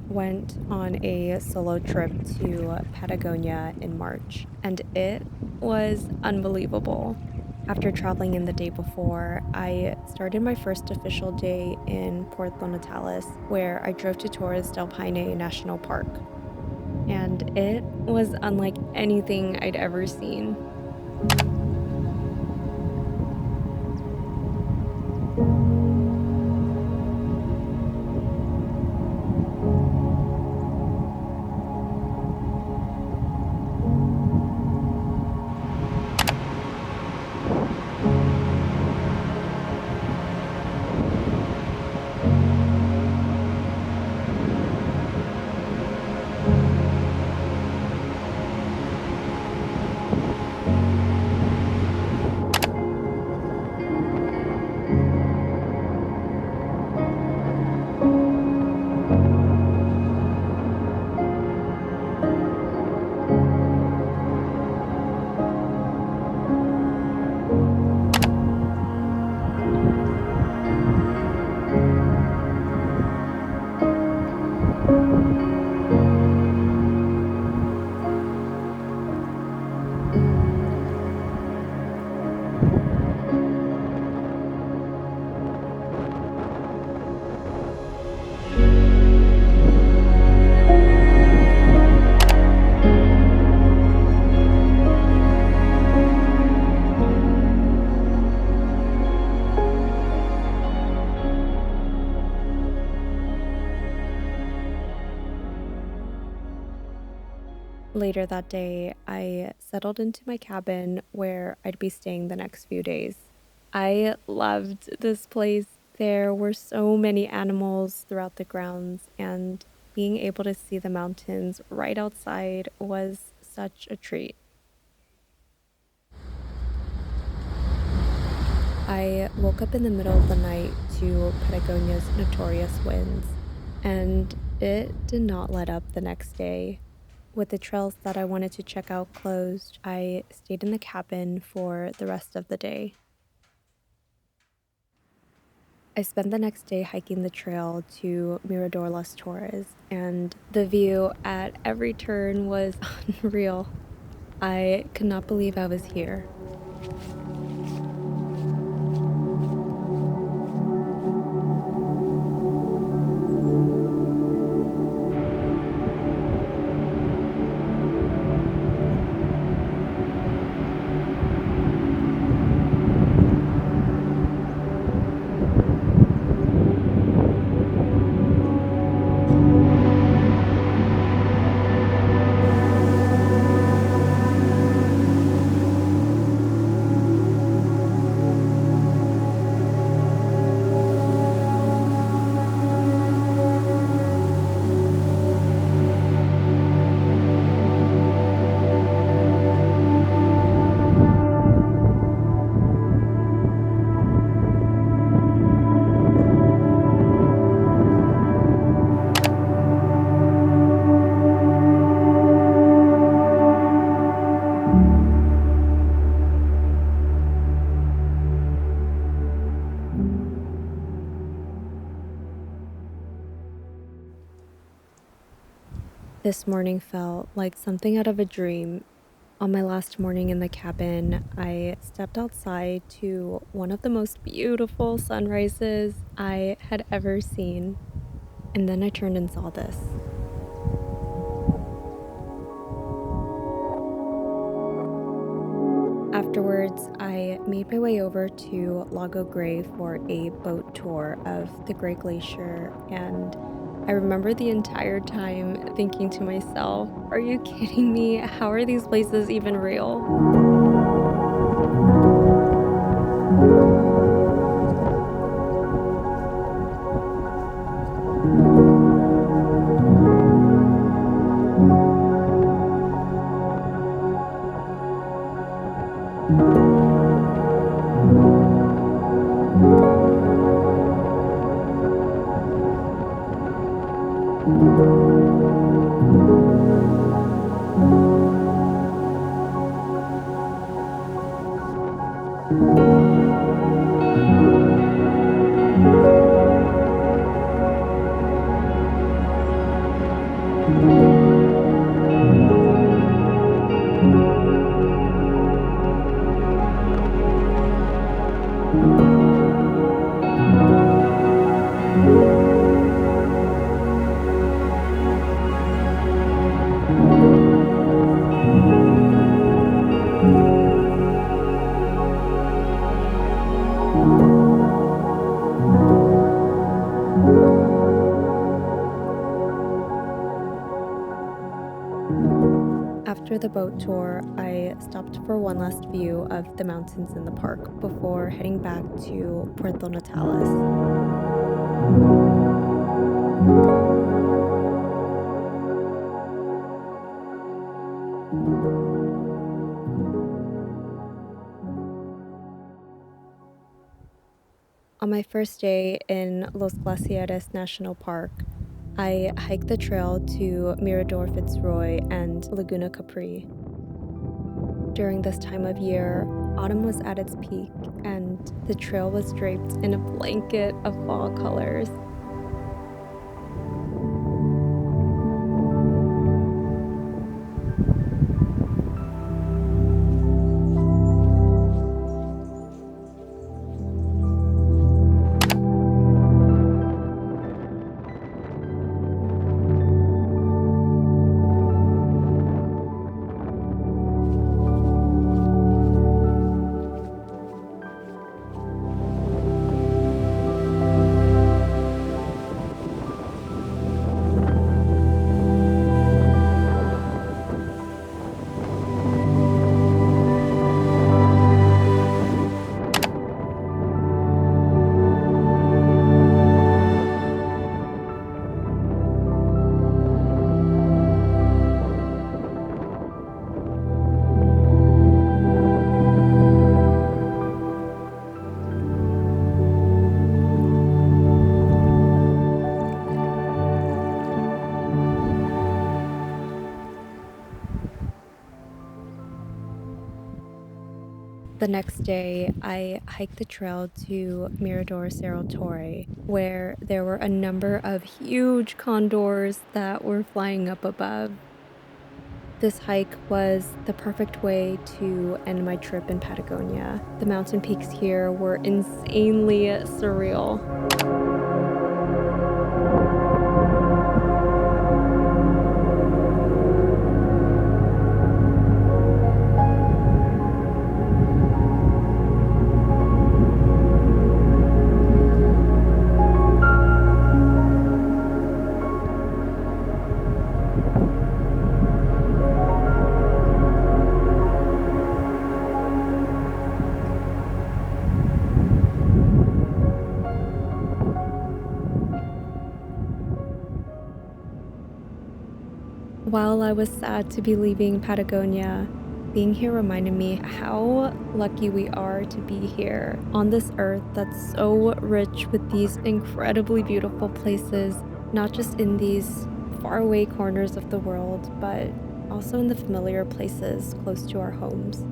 went on a solo trip to Patagonia in March, and it was unbelievable. After traveling in the day before, I started my first official day in Puerto Natales, where I drove to Torres del Paine National Park. And it was unlike anything I'd ever seen. Later that day, I settled into my cabin where I'd be staying the next few days. I loved this place. There were so many animals throughout the grounds, and being able to see the mountains right outside was such a treat. I woke up in the middle of the night to Patagonia's notorious winds, and it did not let up the next day. With the trails that I wanted to check out closed, I stayed in the cabin for the rest of the day. I spent the next day hiking the trail to Mirador Las Torres, and the view at every turn was unreal. I could not believe I was here. This morning felt like something out of a dream. On my last morning in the cabin, I stepped outside to one of the most beautiful sunrises I had ever seen. And then I turned and saw this. Afterwards, I made my way over to Lago Grey for a boat tour of the Great Glacier, and I remember the entire time thinking to myself, are you kidding me? How are these places even real? After the boat tour, I stopped for one last view of the mountains in the park before heading back to Puerto Natales. On my first day in Los Glaciares National Park, I hiked the trail to Mirador Fitz Roy and Laguna Capri. During this time of year, autumn was at its peak, and the trail was draped in a blanket of fall colors. The next day, I hiked the trail to Mirador Cerro Torre, where there were a number of huge condors that were flying up above. This hike was the perfect way to end my trip in Patagonia. The mountain peaks here were insanely surreal. While I was sad to be leaving Patagonia, being here reminded me how lucky we are to be here on this earth that's so rich with these incredibly beautiful places, not just in these faraway corners of the world, but also in the familiar places close to our homes.